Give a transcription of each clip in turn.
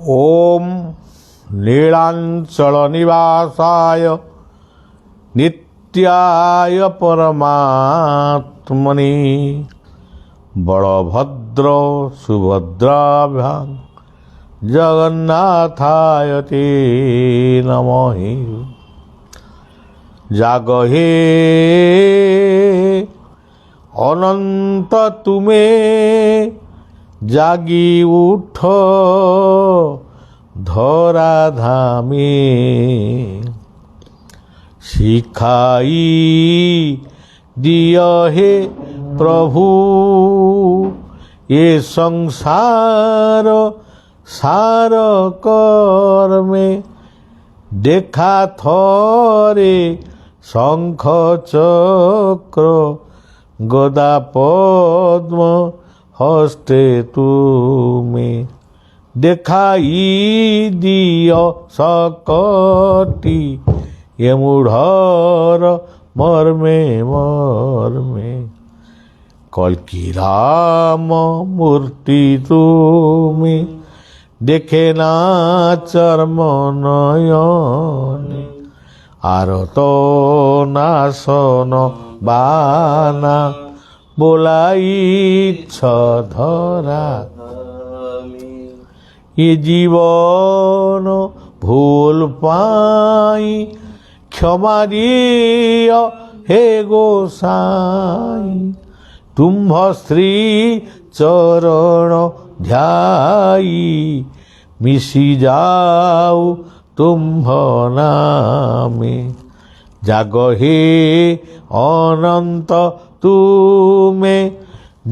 ओम नीलांचल निवासाय नित्याय परमात्मने बलभद्र सुभद्राभ्यां जगन्नाथाय ते नमः। जागहे अनंत तुमे जागी उठ धरा धामे शिखाई दिया हे प्रभु ये संसार सार कर में देखा थरे शंख चक्र गदा पद्म हस्ते तुमे देखाई दियो सकटी ये मूढ़र मर्मे मर्मे कल्कि राम मूर्ति तुमे देखे ना चर्म नयने आरत नासन बाना बोलाइछ धरा ये जीवन भूल पाई क्षमा दिय हे गोसाई तुम्भ श्री चरण ध्याई मिशी जाऊ तुम्भ नामे जाग हे अनंत तुमे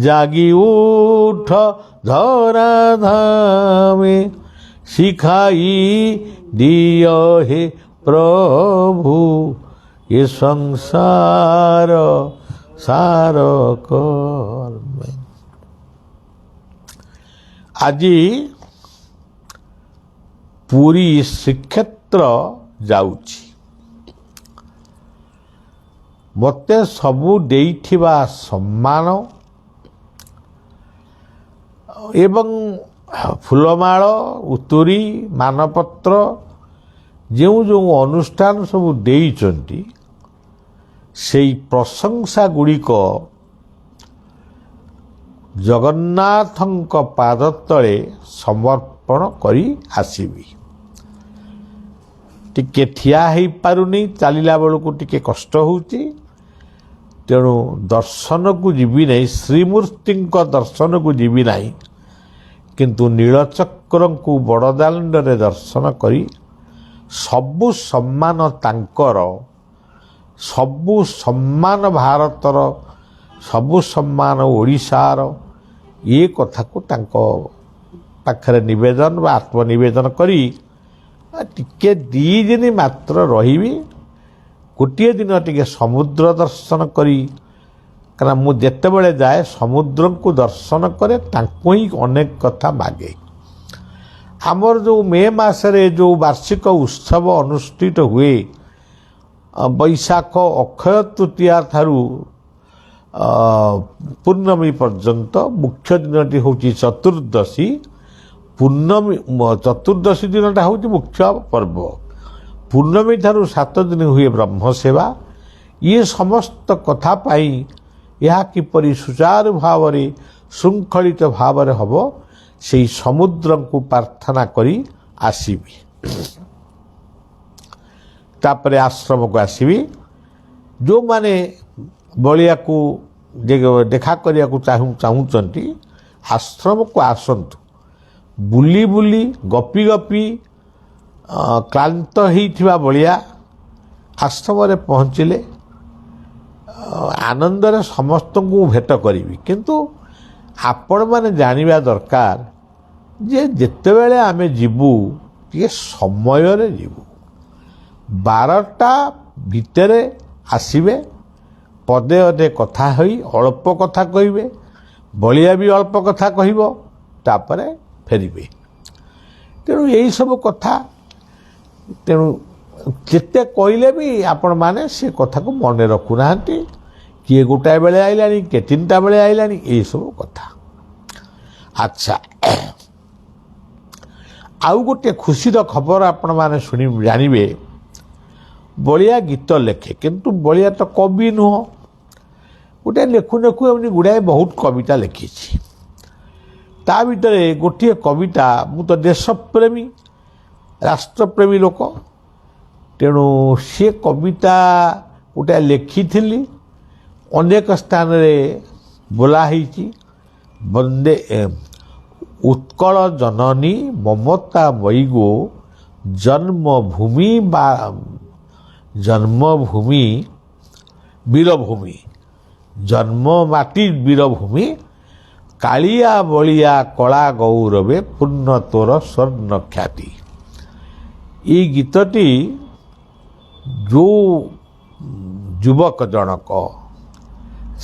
जागी उठ धरा धामे शिखाई दियो हे प्रभु ये संसार सार कर्म। आजी पुरी श्रीक्षेत्र जाउछि मते सबु देइथिबा सम्मान एवं फूलमाल उतुरी मानपत्र जो जो अनुष्ठान सब देइचंती सेई प्रशंसा गुड़िक जगन्नाथंक पाद तले समर्पण करी आसीबी। टिके ठिया हेई पारुनी चलिला बेलू टिके कष्ट होउची तेणु दर्शन को जीवी नहीं श्रीमूर्ति दर्शन को जीवी नहीं किंतु नीलचक्र को बड़दाण्ड रे दर्शन करी सबु सम्मान तांकर सबु सम्मान भारतर सबु सम्मान ओडिशार ये कथा को तांको पाखरे निवेदन व आत्मनिवेदन करी टिके दी दिन मात्र रही गोटे दिन टिके समुद्र दर्शन करी कारण मु जेते बळे जाए समुद्र को दर्शन करे तांको ही अनेक कथा मागे। आमर जो मे मासरे जो वार्षिक उत्सव अनुष्ठित हुए बैशाख अक्षय तृतीया थारू पूर्णमी पर्यंत मुख्य दिनटी होची चतुर्दशी पूर्णमी चतुर्दशी दिनटा होची मुख्य पर्व पूर्णमी ठारू 7 दिन हुए ब्रह्म सेवा ये समस्त कथा पाई यह किपरि सुचारू भाव में श्रृंखलित भाव में हम से समुद्र को प्रार्थना करी आसीबी तापरे आश्रम को आसीबी जो माने बलिया को देखा करिया को चाहूचंती आश्रम को आसंतु बुली बुली गपी गपी क्लांत होइथिबा बलिया आश्रम रे पहुँचले आनंदर समस्त को भेट करी किंतु आपण माने जानिबा दरकार जे जेते बेले आमे जीवु ये समय रे जीवु 12टा भितरे आसीबे पदे अदे कथा होई अल्प कथा कहिबे बलिया भी अल्प कथा कहिबो तापरे फेरिबे तेणु यही सब कथा तेणु जिते कहले भी आपण माने से कथा को मन रखुना किए गोटाए बेले आइलानी किए 3टा बेले आइलानी ये सब कथा। अच्छा आउ गोटे खुशीर खबर आपण मैंने शुणी जानवे बलिया गीत लेखे किंतु बलिया तो कवि नुह गोटे लेखु लेखु एमनी गुड़ाए बहुत कविता लिखी ता भीतर गोटे कविता मु तो देशप्रेमी राष्ट्रप्रेमी लोक तेणु सी कविता गोटे लिखी अनेक स्थान रे बोला वंदे उत्कल जननी ममता मईगो जन्मभूमि जन्मभूमि वीरभूमि जन्म माटी वीरभूमि कालिया बलिया कला गौरवे पूर्ण तोर स्वर्ण ख्याति। ये गीतटी जो युवक जनक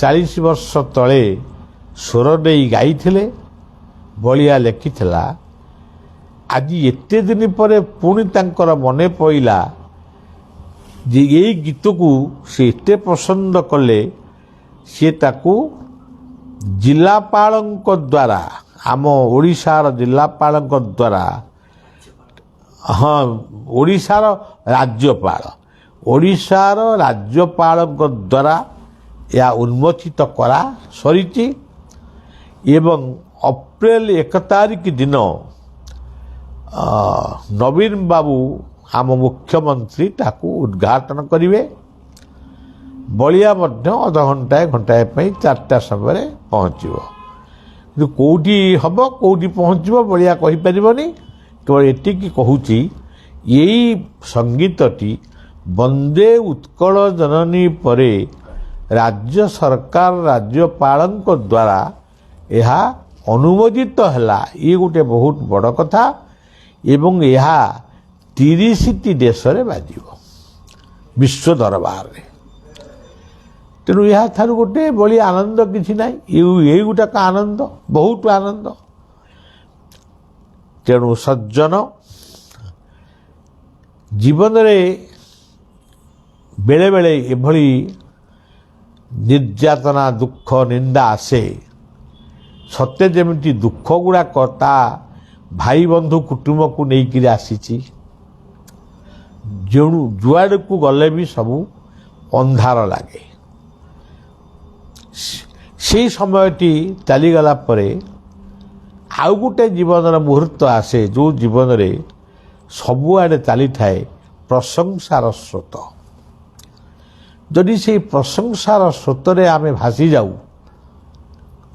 40 वर्ष तले स्वर दे गाई बलिया लेखिथिला आज एते दिन पर पुणी तांकर मने पइला जे ये गीत को से एते पसंद कले से ताकू जिलापालଙ୍କ द्वारा आम ओडिशार जिलापालଙ୍କ द्वारा हाँ ओडिशार राज्यपालଙ୍କ द्वारा या उन्मोचित करा सरीची एवं अप्रैल 1 तारिख दिन नवीन बाबू आम मुख्यमंत्री ताकू उद्घाटन करिवे बलिया मध्य अध घंटाए घंटाए 4टा समय पहुँचो कि कौटी हम कौटी पहुँचो बलिया कहीपरनी केवल एटिकी कहूची यही संगीतटी वंदे उत्कल जननी परे राज्य सरकार राज्यपालଙ୍କ द्वारा यह अनुमोदित है ये गोटे बहुत बड़ कथा एवं यह 30टी देश रे बाजिव विश्व दरबार रे तेणु यह थारु गोटे बड़ी आनंद किसी ना ये गोटे आनंद बहुत आनंद तेणु सज्जन जीवन रे बेले बेले एभली निर्यातना दुख निंदा आसे सत्य जमी दुख गुड़ाक ता भाई बंधु कुटुंब को लेकिन आसी जुआड़ को गले भी सबू अंधार लगे से समयटी चलीगला परे आउ गोटे जीवन मुहूर्त आसे जो जीवन रे सबुआड़े चली थाए प्रशंसार स्रोत जदि से प्रशंसार स्रोत रे आमे भासी जाऊ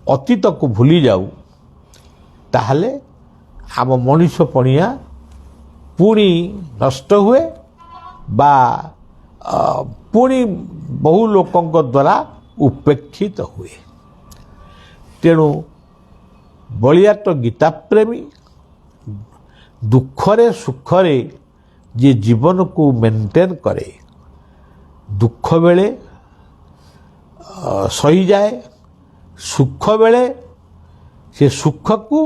अतीत को भूली जाऊ ताहले आम मनीष पणिया पुणी नष्ट हुए बा पुणी बहु लोकंक द्वारा उपेक्षित हुए तेणु बलिया तो गीता प्रेमी दुखरे सुखरे जे जीवन को मेंटेन करे दुख बेले सही जाए सुख बेले से सुख को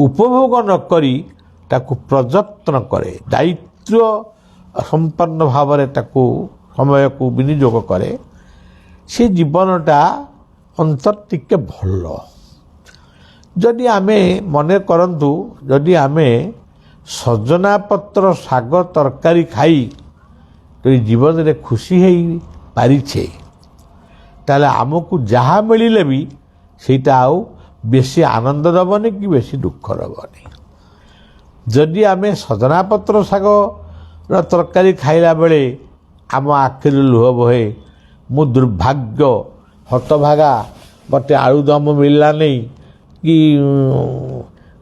उपभोग न करी ताकू प्रयत्न करे दायित्व संपन्न भाव में ताकू समय को विनियोग करे से जीवनटा अंतर टिके भल जदि आमे मने करंतु जदि आमे सजना पत्र शाग तरकारी खाई तो जीवन रे खुशी है पारिछे ताले आमको जहाँ मिले भी सेटा आउ बेसी आनंद दबनी कि बेसी दुख दबनी जदि आमे सजना पत्र शाग तरकारी खाइला बेले आम आखिर लुह बहे मु दुर्भाग्य हतभागा मते आलुदम मिलला नहीं कि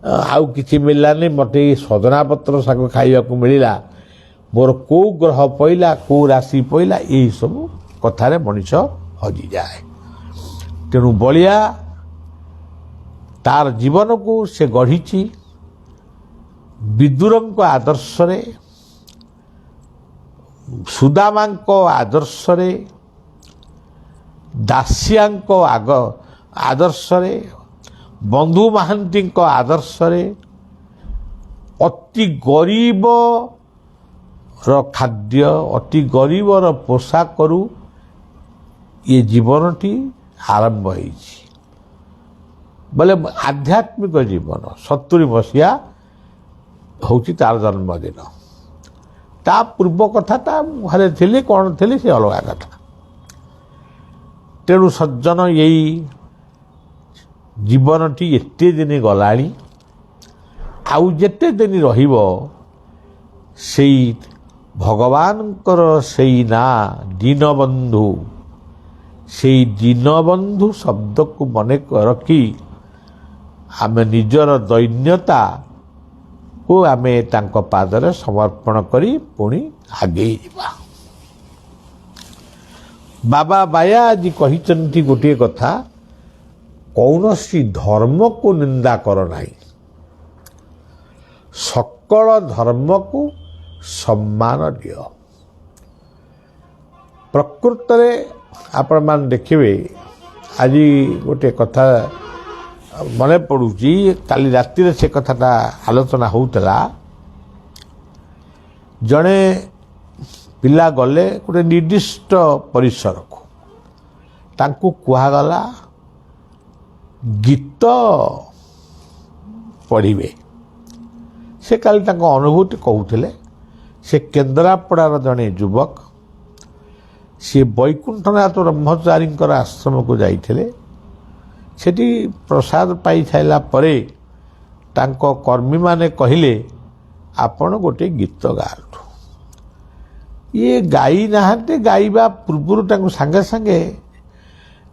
आउ किछि मिलला नहीं मते सजना पत्र शाग खाइबा को मिलिला मोर को ग्रह पइला को राशि पइला यही सब कथारे मनीष हजि जाए तेणु बलिया तार जीवन को से गढ़ी विदुरଙ୍କ आदर्श रे सुदामाଙ୍କ आदर्श रे दासियांଙ୍କ आदर्श रे बंधु महांतीଙ୍କ आदर्श रे अति गरीब खाद्य अति गरीब पोशाक करू ये जीवनटी आरंभ बोले आध्यात्मिक जीवन 70 मसीहा ହେଉଛି ତାର ଜନ୍ମଦିନ। ତା ପୂର୍ବ କଥାଟା ଘରେ ଥିଲି କ'ଣ ଥିଲି ସେ ଅଲଗା କଥା। ତେଣୁ ସଜ୍ଜନ ଏଇ ଜୀବନଟି ଏତେ ଦିନ ଗଲାଣି, ଆଉ ଯେତେ ଦିନ ରହିବ ସେଇ ଭଗବାନଙ୍କର ସେଇ ନାଁ ଦୀନବନ୍ଧୁ, ସେଇ ଦୀନବନ୍ଧୁ ଶବ୍ଦକୁ ମନେ ରଖି ଆମେ ନିଜର ଦୈନ୍ୟତାକୁ ଆମେ ତାଙ୍କ ପାଦରେ ସମର୍ପଣ କରି ପୁଣି ଆଗେଇ ଯିବା। ବାବା ବାୟା ଆଜି କହିଛନ୍ତି ଗୋଟିଏ କଥା, କୌଣସି ଧର୍ମକୁ ନିନ୍ଦା କର ନାହିଁ, ସକଳ ଧର୍ମକୁ ସମ୍ମାନ ଦିଅ। ପ୍ରକୃତରେ ଆପଣମାନେ ଦେଖିବେ, ଆଜି ଗୋଟିଏ କଥା ମନେ ପଡ଼ୁଛି, କାଲି ରାତିରେ ସେ କଥାଟା ଆଲୋଚନା ହେଉଥିଲା। ଜଣେ ପିଲା ଗଲେ ଗୋଟେ ନିର୍ଦ୍ଦିଷ୍ଟ ପରିସରକୁ, ତାଙ୍କୁ କୁହାଗଲା ଗୀତ ପଢ଼ିବେ। ସେ କାଲି ତାଙ୍କ ଅନୁଭୂତି କହୁଥିଲେ। ସେ କେନ୍ଦ୍ରାପଡ଼ାର ଜଣେ ଯୁବକ, ସେ ବୈକୁଣ୍ଠନାଥ ବ୍ରହ୍ମଚାରୀଙ୍କର ଆଶ୍ରମକୁ ଯାଇଥିଲେ। ସେଠି ପ୍ରସାଦ ପାଇସାରିଲା ପରେ ତାଙ୍କ କର୍ମୀମାନେ କହିଲେ, ଆପଣ ଗୋଟିଏ ଗୀତ ଗାଆନ୍ତୁ। ଇଏ ଗାଇ ନାହାନ୍ତି, ଗାଇବା ପୂର୍ବରୁ ତାଙ୍କୁ ସାଙ୍ଗେ ସାଙ୍ଗେ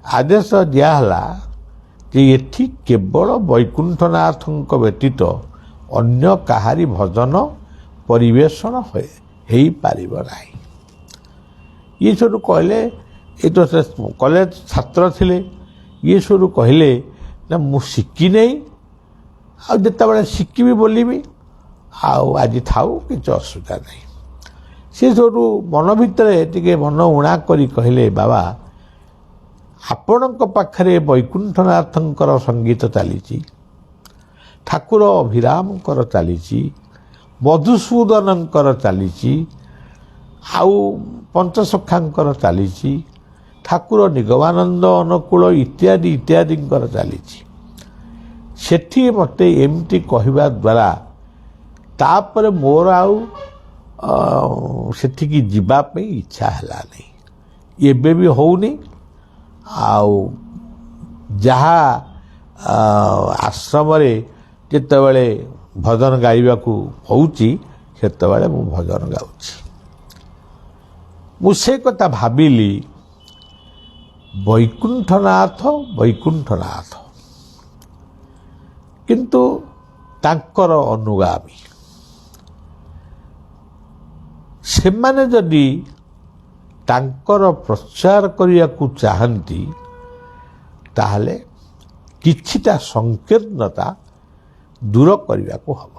ଆଦେଶ ଦିଆହେଲା ଯେ ଏଠି କେବଳ ବୈକୁଣ୍ଠନାଥଙ୍କ ବ୍ୟତୀତ ଅନ୍ୟ କାହାରି ଭଜନ ପରିବେଷଣ ହେଇପାରିବ ନାହିଁ। ଇଏ ସବୁ କହିଲେ, ଏ ତ ସେ କଲେଜ ଛାତ୍ର ଥିଲେ, ଇଏ ସବୁ କହିଲେ ନା ମୁଁ ଶିଖିନେଇ, ଆଉ ଯେତେବେଳେ ଶିଖିବି ବୋଲିବି, ଆଉ ଆଜି ଥାଉ, କିଛି ଅସୁବିଧା ନାହିଁ। ସେ ସବୁ ମନ ଭିତରେ ଟିକେ ମନ ଉଣା କରି କହିଲେ, ବାବା ଆପଣଙ୍କ ପାଖରେ ବୈକୁଣ୍ଠନାଥଙ୍କର ସଙ୍ଗୀତ ଚାଲିଛି, ଠାକୁର ଅଭିରାମଙ୍କର ଚାଲିଛି, ମଧୁସୂଦନଙ୍କର ଚାଲିଛି, ଆଉ ପଞ୍ଚସଖାଙ୍କର ଚାଲିଛି, ଠାକୁର ନିଗମାନନ୍ଦ ଅନୁକୂଳ ଇତ୍ୟାଦି ଇତ୍ୟାଦିଙ୍କର ଚାଲିଛି। ସେଠି ମୋତେ ଏମିତି କହିବା ଦ୍ୱାରା ତାପରେ ମୋର ଆଉ ସେଠିକି ଯିବା ପାଇଁ ଇଚ୍ଛା ହେଲା ନାହିଁ, ଏବେ ବି ହେଉନି। ଆଉ ଯାହା ଆଶ୍ରମରେ ଯେତେବେଳେ ଭଜନ ଗାଇବାକୁ ହେଉଛି, ସେତେବେଳେ ମୁଁ ଭଜନ ଗାଉଛି। ମୁଁ ସେ କଥା ଭାବିଲି, ବୈକୁଣ୍ଠନାଥ ବୈକୁଣ୍ଠନାଥ, କିନ୍ତୁ ତାଙ୍କର ଅନୁଗାମୀ ସେମାନେ ଯଦି ତାଙ୍କର ପ୍ରଚାର କରିବାକୁ ଚାହାନ୍ତି, ତାହେଲେ କିଛିଟା ସଂକୀର୍ଣ୍ଣତା ଦୂର କରିବାକୁ ହେବ।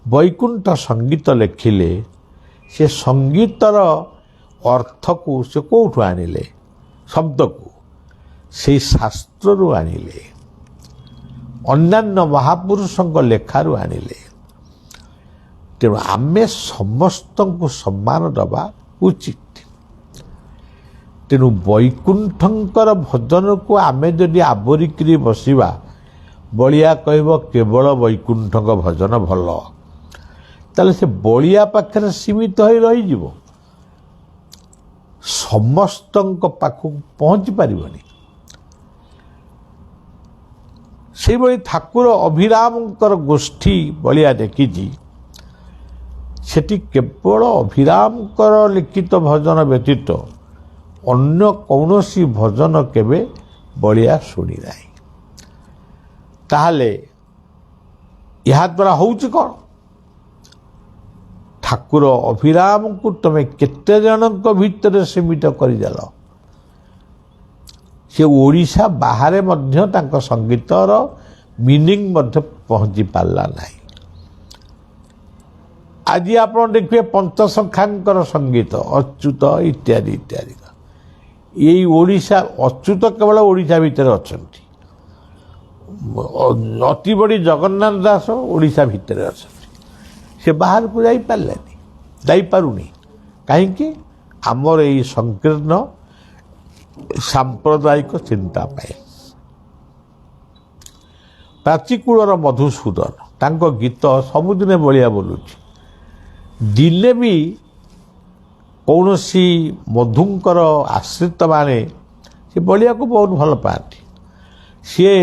ବୈକୁଣ୍ଠ ସଙ୍ଗୀତ ଲେଖିଲେ, ସେ ସଙ୍ଗୀତର ଅର୍ଥକୁ ସେ କେଉଁଠୁ ଆଣିଲେ? ଶବ୍ଦକୁ ସେଇ ଶାସ୍ତ୍ରରୁ ଆଣିଲେ, ଅନ୍ୟାନ୍ୟ ମହାପୁରୁଷଙ୍କ ଲେଖାରୁ ଆଣିଲେ। ତେଣୁ ଆମେ ସମସ୍ତଙ୍କୁ ସମ୍ମାନ ଦେବା ଉଚିତ। ତେଣୁ ବୈକୁଣ୍ଠଙ୍କର ଭଜନକୁ ଆମେ ଯଦି ଆବରିକିରି ବସିବା, ବଳିଆ କହିବ କେବଳ ବୈକୁଣ୍ଠଙ୍କ ଭଜନ ଭଲ, ତାହେଲେ ସେ ବଳିଆ ପାଖରେ ସୀମିତ ହୋଇ ରହିଯିବ, ସମସ୍ତଙ୍କ ପାଖକୁ ପହଞ୍ଚି ପାରିବନି। ସେଇଭଳି ଠାକୁର ଅଭିରାମଙ୍କର ଗୋଷ୍ଠୀ ବଳିଆ ଦେଖିଛି, ସେଠି କେବଳ ଅଭିରାମଙ୍କର ଲିଖିତ ଭଜନ ବ୍ୟତୀତ ଅନ୍ୟ କୌଣସି ଭଜନ କେବେ ବଳିଆ ଶୁଣି ନାହିଁ। ତାହେଲେ ଏହାଦ୍ୱାରା ହେଉଛି କ'ଣ? ଠାକୁର ଅଭିରାମଙ୍କୁ ତମେ କେତେ ଜଣଙ୍କ ଭିତରେ ସୀମିତ କରିଦେଲ। ସେ ଓଡ଼ିଶା ବାହାରେ ମଧ୍ୟ ତାଙ୍କ ସଙ୍ଗୀତର ମିନିଂ ମଧ୍ୟ ପହଞ୍ଚି ପାରିଲା ନାହିଁ। ଆଜି ଆପଣ ଦେଖିବେ ପଞ୍ଚସଖାଙ୍କର ସଙ୍ଗୀତ, ଅଚ୍ୟୁତ ଇତ୍ୟାଦି ଇତ୍ୟାଦି, ଏଇ ଓଡ଼ିଶା, ଅଚ୍ୟୁତ କେବଳ ଓଡ଼ିଶା ଭିତରେ ଅଛନ୍ତି, ଅତି ବଡ଼ି ଜଗନ୍ନାଥ ଦାସ ଓଡ଼ିଶା ଭିତରେ ଅଛନ୍ତି, ସେ ବାହାରକୁ ଯାଇପାରିଲେନି, ଯାଇପାରୁନି। କାହିଁକି? ଆମର ଏଇ ସଂକୀର୍ଣ୍ଣ ସାମ୍ପ୍ରଦାୟିକ ଚିନ୍ତା ପାଇଁ। ପ୍ରାଚୀକୂଳର ମଧୁସୂଦନ ତାଙ୍କ ଗୀତ ସବୁଦିନେ ବଳିଆ ବୋଲୁଛି। ଦିନେ ବି କୌଣସି ମଧୁଙ୍କର ଆଶ୍ରିତ ମାନେ ସେ ବଳିଆକୁ ବହୁତ ଭଲ ପାଆନ୍ତି। ସିଏ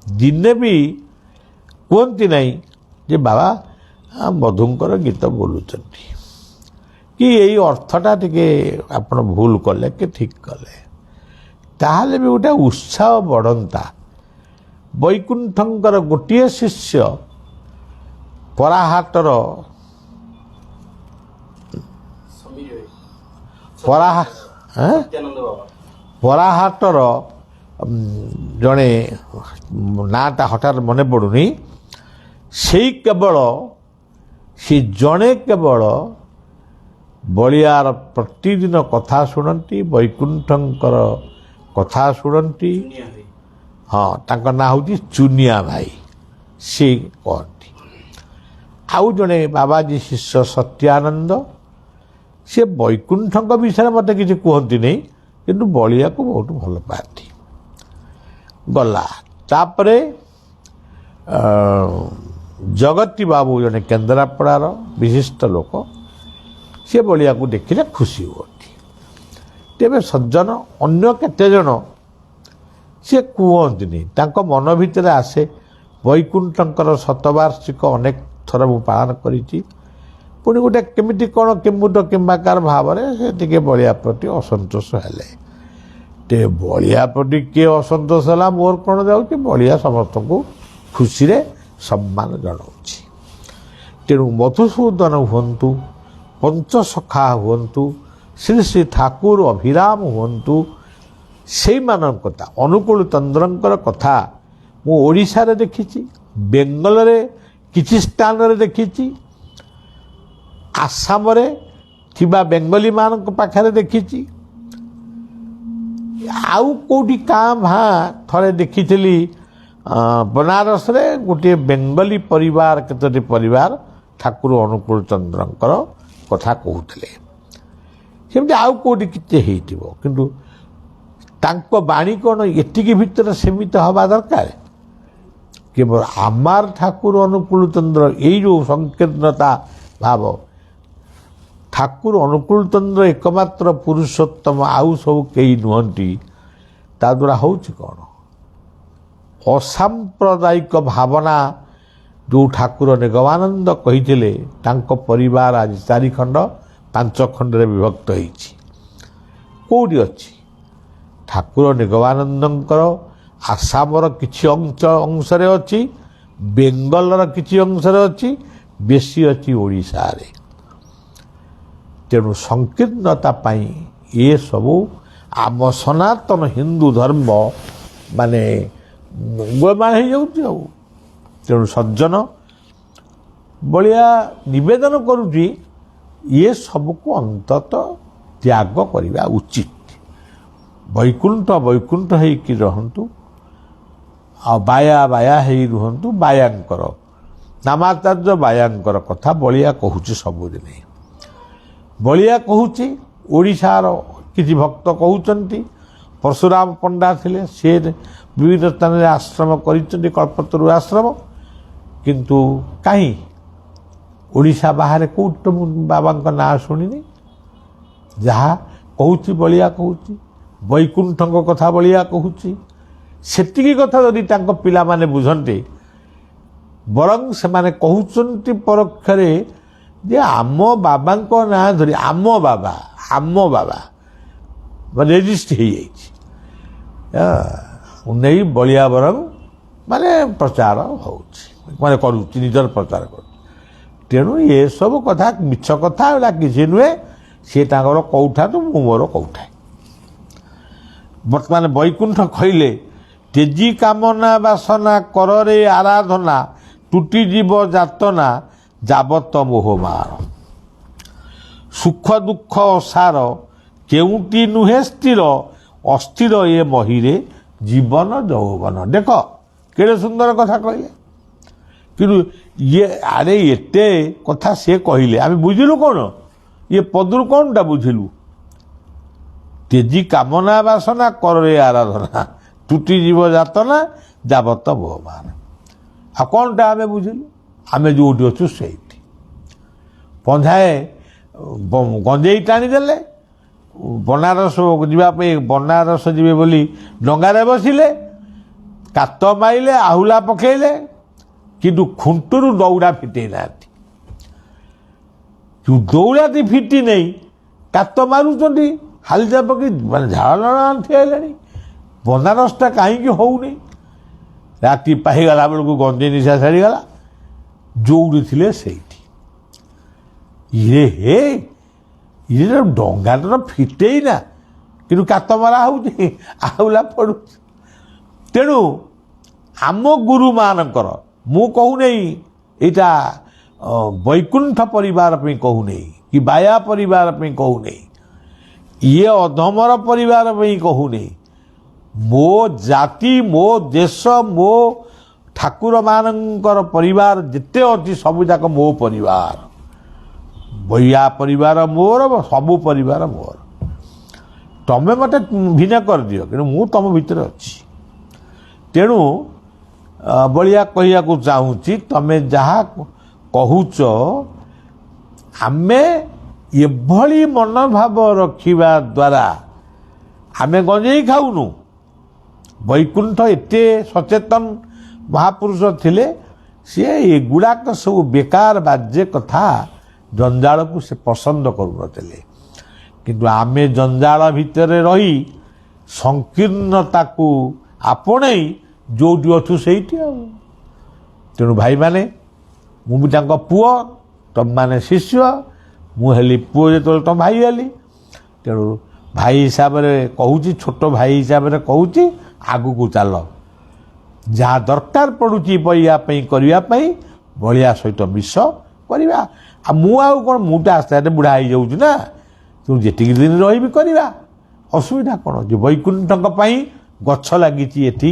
ଦିନେ ବି କୁହନ୍ତି ନାହିଁ ଯେ ବାବା ମଧୁଙ୍କର ଗୀତ ବୋଲୁଛନ୍ତି କି ଏଇ ଅର୍ଥଟା ଟିକେ ଆପଣ ଭୁଲ କଲେ କି ଠିକ୍ କଲେ, ତାହେଲେ ବି ଗୋଟେ ଉତ୍ସାହ ବଢ଼ନ୍ତା। ବୈକୁଣ୍ଠଙ୍କର ଗୋଟିଏ ଶିଷ୍ୟ ପରାହାଟର ପରାହାଟର ଜଣେ ନାଁଟା ହଠାତ୍ ମନେ ପଡ଼ୁନି, ସେଇ କେବଳ ସେ ଜଣେ କେବଳ ବଳିଆର ପ୍ରତିଦିନ କଥା ଶୁଣନ୍ତି, ବୈକୁଣ୍ଠଙ୍କର କଥା ଶୁଣନ୍ତି। ହଁ, ତାଙ୍କ ନାଁ ହେଉଛି ଚୁନିଆ ଭାଇ, ସେ କହନ୍ତି। ଆଉ ଜଣେ ବାବାଜୀ ଶିଷ୍ୟ ସତ୍ୟାନନ୍ଦ, ସେ ବୈକୁଣ୍ଠଙ୍କ ବିଷୟରେ ମୋତେ କିଛି କୁହନ୍ତି ନାହିଁ, କିନ୍ତୁ ବଳିଆକୁ ବହୁତ ଭଲ ପାଆନ୍ତି। ଗଲା ତାପରେ ଜଗତୀ ବାବୁ ଜଣେ କେନ୍ଦ୍ରାପଡ଼ାର ବିଶିଷ୍ଟ ଲୋକ, ସେ ବଳିଆକୁ ଦେଖିଲେ ଖୁସି ହୁଅନ୍ତି। ତେବେ ସଜ୍ଜନ ଅନ୍ୟ କେତେଜଣ ସେ କୁହନ୍ତିନି, ତାଙ୍କ ମନ ଭିତରେ ଆସେ ବୈକୁଣ୍ଠଙ୍କର ଶତବାର୍ଷିକ ଅନେକ ଥର ମୁଁ ପାଳନ କରିଛି, ପୁଣି ଗୋଟେ କେମିତି କ'ଣ କେମୁଟ କିମ୍ବାକାର ଭାବରେ ସେ ଟିକେ ବଳିଆ ପ୍ରତି ଅସନ୍ତୋଷ ହେଲେ। ତେବେ ବଳିଆ ପ୍ରତି କିଏ ଅସନ୍ତୋଷ ହେଲା ମୋର କ'ଣ ଯାଉଛି, ବଳିଆ ସମସ୍ତଙ୍କୁ ଖୁସିରେ ସମ୍ମାନ ଜଣାଉଛି। ତେଣୁ ମଧୁସୂଦନ ହୁଅନ୍ତୁ, ପଞ୍ଚସଖା ହୁଅନ୍ତୁ, ଶ୍ରୀ ଶ୍ରୀ ଠାକୁର ଅଭିରାମ ହୁଅନ୍ତୁ, ସେଇମାନଙ୍କ କଥା, ଅନୁକୂଳ ଚନ୍ଦ୍ରଙ୍କର କଥା ମୁଁ ଓଡ଼ିଶାରେ ଦେଖିଛି, ବେଙ୍ଗଲରେ କିଛି ସ୍ଥାନରେ ଦେଖିଛି, ଆସାମରେ ଥିବା ବେଙ୍ଗଲୀମାନଙ୍କ ପାଖରେ ଦେଖିଛି, ଆଉ କେଉଁଠି କାଁ ଭାଁ ଥରେ ଦେଖିଥିଲି ବନାରସରେ ଗୋଟିଏ ବେଙ୍ଗଲୀ ପରିବାର, କେତୋଟି ପରିବାର ଠାକୁର ଅନୁକୂଳ ଚନ୍ଦ୍ରଙ୍କର କଥା କହୁଥିଲେ। ସେମିତି ଆଉ କେଉଁଠି କିଛି ହେଇଥିବ, କିନ୍ତୁ ତାଙ୍କ ବାଣୀ କ'ଣ ଏତିକି ଭିତରେ ସୀମିତ ହେବା ଦରକାର? କେବଳ ଆମର ଠାକୁର ଅନୁକୂଳ ଚନ୍ଦ୍ର, ଏଇ ଯେଉଁ ସଂକୀର୍ଣ୍ଣତା ଭାବ, ଠାକୁର ଅନୁକୂଳ ଚନ୍ଦ୍ର ଏକମାତ୍ର ପୁରୁଷୋତ୍ତମ, ଆଉ ସବୁ କେହି ନୁହନ୍ତି। ତା ଦ୍ୱାରା ହେଉଛି କ'ଣ? ଅସାମ୍ପ୍ରଦାୟିକ ଭାବନା ଯେଉଁ ଠାକୁର ନିଗମାନନ୍ଦ କହିଥିଲେ, ତାଙ୍କ ପରିବାର ଆଜି 4 ଖଣ୍ଡ 5 ଖଣ୍ଡରେ ବିଭକ୍ତ ହେଇଛି। କେଉଁଠି ଅଛି? ଠାକୁର ନିଗମାନନ୍ଦଙ୍କର ଆସାମର କିଛି ଅଂଶରେ ଅଛି, ବେଙ୍ଗଲର କିଛି ଅଂଶରେ ଅଛି, ବେଶୀ ଅଛି ଓଡ଼ିଶାରେ। ତେଣୁ ସଂକୀର୍ଣ୍ଣତା ପାଇଁ ଏସବୁ ଆମ ସନାତନ ହିନ୍ଦୁ ଧର୍ମ ମାନେ ଗୋଳମାଳ ହେଇଯାଉଛି। ଆଉ ତେଣୁ ସଜ୍ଜନ ବଳିଆ ନିବେଦନ କରୁଛି, ଇଏ ସବୁକୁ ଅନ୍ତତଃ ତ୍ୟାଗ କରିବା ଉଚିତ। ବୈକୁଣ୍ଠ ବୈକୁଣ୍ଠ ହେଇକି ରହନ୍ତୁ, ଆଉ ବାୟା ବାୟା ହେଇ ରୁହନ୍ତୁ। ବାୟାଙ୍କର ନାମାଚାର୍ଯ୍ୟ ବାୟାଙ୍କର କଥା ବଳିଆ କହୁଛି ସବୁଦିନେ। ବଳିଆ କହୁଛି, ଓଡ଼ିଶାର କିଛି ଭକ୍ତ କହୁଛନ୍ତି, ପରଶୁରାମ ପଣ୍ଡା ଥିଲେ, ସେ ବିଭିନ୍ନ ସ୍ଥାନରେ ଆଶ୍ରମ କରିଛନ୍ତି, କଳ୍ପତରୁ ଆଶ୍ରମ, କିନ୍ତୁ କାହିଁ ଓଡ଼ିଶା ବାହାରେ କେଉଁଠି ତ ମୁଁ ବାବାଙ୍କ ନାଁ ଶୁଣିନି। ଯାହା କହୁଛି ବଳିଆ କହୁଛି, ବୈକୁଣ୍ଠଙ୍କ କଥା ବଳିଆ କହୁଛି। ସେତିକି କଥା ଯଦି ତାଙ୍କ ପିଲାମାନେ ବୁଝନ୍ତେ, ବରଂ ସେମାନେ କହୁଛନ୍ତି ପରୋକ୍ଷରେ ଯେ ଆମ ବାବାଙ୍କ ନାଁ ଧରି ଆମ ବାବା ରେଜିଷ୍ଟ୍ରି ହେଇଯାଇଛି ନେଇ ବଳିଆ ବରଂ ମାନେ ପ୍ରଚାର ହେଉଛି, ମାନେ କରୁଛି, ନିଜର ପ୍ରଚାର କରୁଛି। ତେଣୁ ଏସବୁ କଥା ମିଛ କଥା, ଏଗୁଡ଼ା କିଛି ନୁହେଁ। ସିଏ ତାଙ୍କର କହୁଥାନ୍ତୁ, ମୁଁ ମୋର କହୁଥାଏ। ବର୍ତ୍ତମାନ ବୈକୁଣ୍ଠ କହିଲେ, ତେଜି କାମନା ବାସନା କରରେ ଆରାଧନା, ତୁଟିଯିବ ଯାତନା ଯାବତ ମୋହମାର। ସୁଖ ଦୁଃଖ ଅସାର କେଉଁଟି ନୁହେଁ ସ୍ଥିର, ଅସ୍ଥିର ଏ ମହିରେ ଜୀବନ ଯୌବନ। ଦେଖ କେଡ଼େ ସୁନ୍ଦର କଥା କହିଲେ। କିନ୍ତୁ ଇଏ ଆରେ ଏତେ କଥା ସିଏ କହିଲେ, ଆମେ ବୁଝିଲୁ କ'ଣ? ଇଏ ପଦରୁ କ'ଣଟା ବୁଝିଲୁ? ତେଜି କାମନା ବାସନା କରରେ ଆରାଧନା, ତୁଟି ଯିବ ଯାତନା ଯାବତ ମୋହମାର। ଆଉ କ'ଣଟା ଆମେ ବୁଝିଲୁ? ଆମେ ଯେଉଁଠି ଅଛୁ ସେଇଠି ପଞ୍ଝାଏ ଗଞ୍ଜେଇ ଟାଣିଦେଲେ, ବନାରସ ଯିବା ପାଇଁ ବନାରସ ଯିବେ ବୋଲି ଡଙ୍ଗାରେ ବସିଲେ, କାତ ମାଇଲେ, ଆହୁଲା ପକେଇଲେ, କିନ୍ତୁ ଖୁଣ୍ଟରୁ ଦୌଡ଼ା ଫିଟେଇ ନାହାନ୍ତି। ଦୌଡ଼ାଟି ଫିଟି ନେଇ କାତ ମାରୁଛନ୍ତି, ହାଲିଜା ପକେଇ ମାନେ ଝାଳ ଠିଆ ହେଲାଣି। ବନାରସଟା କାହିଁକି ହଉନି? ରାତି ପାହିଗଲା ବେଳକୁ ଗଞ୍ଜେଇ ନିଶା ଛାଡ଼ିଗଲା, ଯୋଉଠି ଥିଲେ ସେଇଠି। ଇଏ ଡଙ୍ଗାଟା ଫିଟେଇ ନା, କିନ୍ତୁ କାତ ମରା ହେଉଛି, ଆହୁଲା ପଡ଼ୁଛି। ତେଣୁ ଆମ ଗୁରୁମାନଙ୍କର, ମୁଁ କହୁନେଇ ଏଇଟା ବୈକୁଣ୍ଠ ପରିବାର ପାଇଁ କହୁନେଇ କି ବାୟା ପରିବାର ପାଇଁ କହୁନେଇ, ଇଏ ଅଧମର ପରିବାର ପାଇଁ କହୁନେଇ, ମୋ ଜାତି, ମୋ ଦେଶ, ମୋ ଠାକୁରମାନଙ୍କର ପରିବାର ଯେତେ ଅଛି ସବୁଯାକ ମୋ ପରିବାର। ବୈୟା ପରିବାର ମୋର, ସବୁ ପରିବାର ମୋର। ତମେ ମୋତେ ଭିନ୍ନ କରିଦିଅ, କିନ୍ତୁ ମୁଁ ତମ ଭିତରେ ଅଛି। ତେଣୁ ବଳିଆ କହିବାକୁ ଚାହୁଁଛି, ତମେ ଯାହା କହୁଛ, ଆମେ ଏଭଳି ମନୋଭାବ ରଖିବା ଦ୍ୱାରା ଆମେ ଗଞ୍ଜେଇ ଖାଉନୁ। ବୈକୁଣ୍ଠ ଏତେ ସଚେତନ ମହାପୁରୁଷ ଥିଲେ, ସିଏ ଏଗୁଡ଼ାକ ସବୁ ବେକାର ବାଜ୍ୟ କଥା, ଜଞ୍ଜାଳକୁ ସେ ପସନ୍ଦ କରୁନଥିଲେ। କିନ୍ତୁ ଆମେ ଜଞ୍ଜାଳ ଭିତରେ ରହି ସଂକୀର୍ଣ୍ଣତାକୁ ଆପଣେଇ ଯେଉଁଠି ଅଛୁ ସେଇଠି। ଆଉ ତେଣୁ ଭାଇମାନେ, ମୁଁ ବି ତାଙ୍କ ପୁଅ, ତମମାନେ ଶିଷ୍ୟ, ମୁଁ ହେଲି ପୁଅ ଯେତେବେଳେ ତମ ଭାଇ ହେଲି। ତେଣୁ ଭାଇ ହିସାବରେ କହୁଛି, ଛୋଟ ଭାଇ ହିସାବରେ କହୁଛି, ଆଗକୁ ଚାଲ। ଯାହା ଦରକାର ପଡ଼ୁଛି ବଳିଆ ପାଇଁ କରିବା ପାଇଁ, ବଳିଆ ସହିତ ମିଶ କରିବା। ଆଉ ମୁଁ ଆଉ କ'ଣ, ମୁଁ ତ ଆସ୍ତେ ଆସ୍ତେ ବୁଢ଼ା ହେଇଯାଉଛି ନା, ତୁ ଯେତିକି ଦିନ ରହିବି କରିବା, ଅସୁବିଧା କ'ଣ? ଯେ ବୈକୁଣ୍ଠଙ୍କ ପାଇଁ ଗଛ ଲାଗିଛି ଏଠି,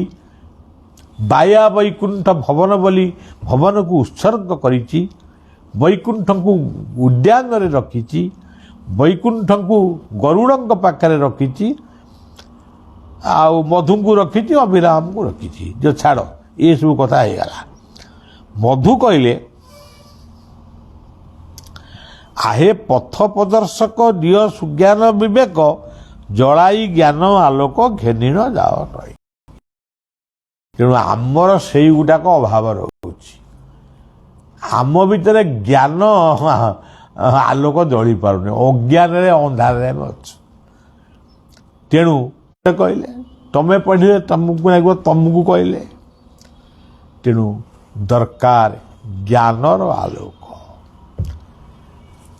ବାୟା ବୈକୁଣ୍ଠ ଭବନ ବୋଲି ଭବନକୁ ଉତ୍ସର୍ଗ କରିଛି, ବୈକୁଣ୍ଠଙ୍କୁ ଉଦ୍ୟାନରେ ରଖିଛି, ବୈକୁଣ୍ଠଙ୍କୁ ଗରୁଡ଼ଙ୍କ ପାଖରେ ରଖିଛି, ଆଉ ମଧୁଙ୍କୁ ରଖିଛି, ଅଭିରାମଙ୍କୁ ରଖିଛି। ଯେ ଛାଡ଼, ଏସବୁ କଥା ହେଇଗଲା। ମଧୁ କହିଲେ, ଆହେ ପଥ ପ୍ରଦର୍ଶକ ଦିଅ ସୁଜ୍ଞାନ ବିବେକ, ଜଳାଇ ଜ୍ଞାନ ଆଲୋକ ଘେନିଣ ଯାଅ ରହି। ତେଣୁ ଆମର ସେଇଗୁଡ଼ାକ ଅଭାବ ରହୁଛି। ଆମ ଭିତରେ ଜ୍ଞାନ ଆଲୋକ ଜଳି ପାରୁନି, ଅଜ୍ଞାନରେ ଅନ୍ଧାରରେ ଆମେ ଅଛୁ। ତେଣୁ କହିଲେ, ତମେ ପଢ଼ିଲେ ତମକୁ ଲାଗିବ ତମକୁ କହିଲେ। ତେଣୁ ଦରକାର ଜ୍ଞାନର ଆଲୋକ।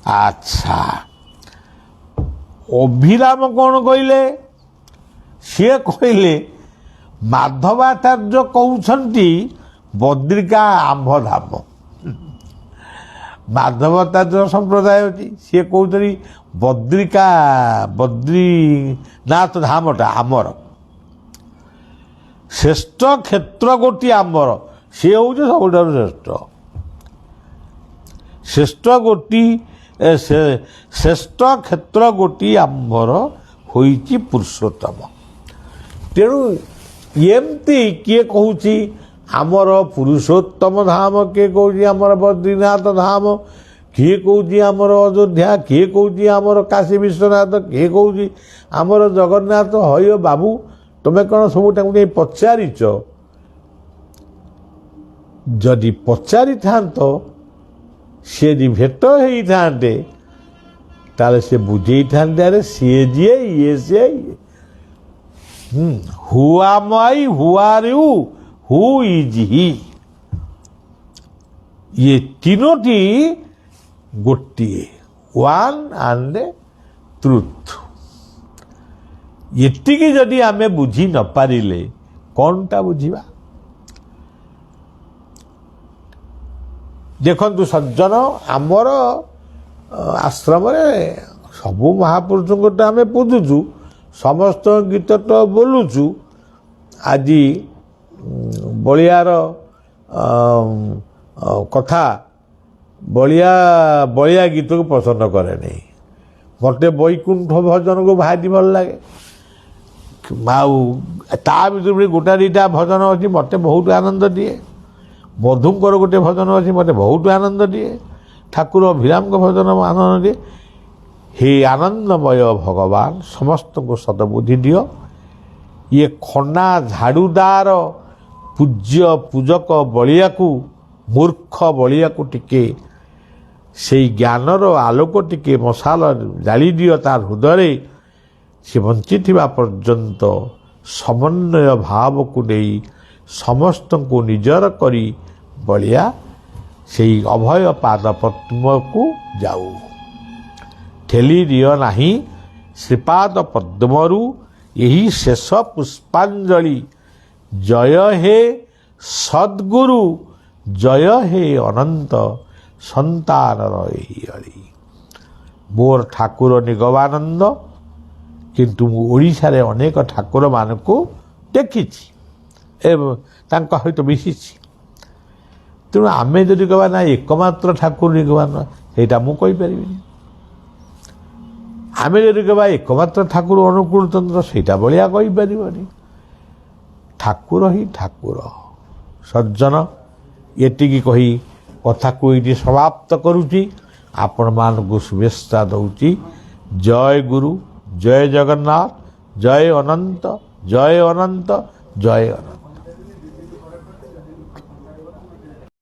ଆଚ୍ଛା, ଅଭିରାମ କ'ଣ କହିଲେ? ସିଏ କହିଲେ, ମାଧବାଚାର୍ଯ୍ୟ କହୁଛନ୍ତି ବଦ୍ରିକା ଆମ୍ଭଧାମ। ମାଧବାଚାର୍ଯ୍ୟ ସମ୍ପ୍ରଦାୟ ଅଛି, ସିଏ କହୁଛନ୍ତି ବଦ୍ରୀନାଥ ଧାମଟା ଆମର, ଶ୍ରେଷ୍ଠ କ୍ଷେତ୍ର ଗୋଟିଏ ଆମର, ସିଏ ହେଉଛି ସବୁଠାରୁ ଶ୍ରେଷ୍ଠ କ୍ଷେତ୍ର ଗୋଟିଏ ଆମ୍ଭର ହୋଇଛି ପୁରୁଷୋତ୍ତମ। ତେଣୁ ଏମିତି କିଏ କହୁଛି ଆମର ପୁରୁଷୋତ୍ତମ ଧାମ, କିଏ କହୁଛି ଆମର ବଦ୍ରୀନାଥ ଧାମ, କିଏ କହୁଛି ଆମର ଅଯୋଧ୍ୟା, କିଏ କହୁଛି ଆମର କାଶୀ ବିଶ୍ୱନାଥ, କିଏ କହୁଛି ଆମର ଜଗନ୍ନାଥ। ହଇଓ ବାବୁ, ତମେ କ'ଣ ସବୁ ତାଙ୍କୁ ନେଇ ପଚାରିଛ? ଯଦି ପଚାରିଥାନ୍ତ, ସିଏ ଯଦି ଭେଟ ହେଇଥାନ୍ତେ, ତାହେଲେ ସେ ବୁଝେଇଥାନ୍ତେ, ଆରେ ସିଏ ଯିଏ, ଇଏ ସିଏ। ହୁ am I, who are you, who is he? ଇଏ ତିନୋଟି ଗୋଟିଏ, ୱାନ୍ ଆଣ୍ଡ ଟ୍ରୁଥ୍। ଏତିକି ଯଦି ଆମେ ବୁଝି ନପାରିଲେ କ'ଣଟା ବୁଝିବା? ଦେଖନ୍ତୁ ସଜ୍ଜନ, ଆମର ଆଶ୍ରମରେ ସବୁ ମହାପୁରୁଷଙ୍କଟା ଆମେ ପୂଜୁଛୁ, ସମସ୍ତ ଗୀତ ତ ବୋଲୁଛୁ। ଆଜି ବଳିଆର କଥା, ବଳିଆ ଗୀତକୁ ପସନ୍ଦ କରେ ନାହିଁ। ମୋତେ ବୈକୁଣ୍ଠ ଭଜନକୁ ଭାରି ଭଲ ଲାଗେ। ଆଉ ତା ଭିତରୁ ଗୋଟା ଦୁଇଟା ଭଜନ ଅଛି ମୋତେ ବହୁତ ଆନନ୍ଦ ଦିଏ। मधुंकर गोटे भजन अच्छी मत बहुत आनंद दिए ठाकुर अभिराम भजन आनंद दिए हे आनंदमय भगवान समस्त को सदबुद्धि दियो ये खना झाड़ूदार पूज्य पूजक बलिया को मूर्ख बलिया को टिके से ज्ञानर आलोक टिके मशाल जाली दियो तार हृदय से बंची पर्यंत समन्वय भाव को नहीं समस्त को निजर करी बलिया से अभय पाद पद्म को जाऊ ठेली दियो नाही श्रीपाद पद्मरु यही शेष पुष्पांजलि जय हे सद्गुरु जय हे अनंत संतान रही मोर ठाकुर निगमानंद किंतु ओडिशा रे अनेक ठाकुर मानकु देखिछि तांका सहित मिशिछि तेणु आमे जदि कहबा ना एकमात्र ठाकुर निगमान ସେଇଟା ମୁଁ କହିପାରିବିନି आमे जदि कहबा एकमात्र ठाकुर अनुकूल चंद्र ସେଇଟା भलिया କହିପାରିବନି ठाकुर ही ठाकुर सज्जन एतिकी कही कथा को ये समाप्त करुची आपण मानकु शुभेच्छा दउची जय गुरु जय जगन्नाथ जय अनंत जय अनंत जय अनंत।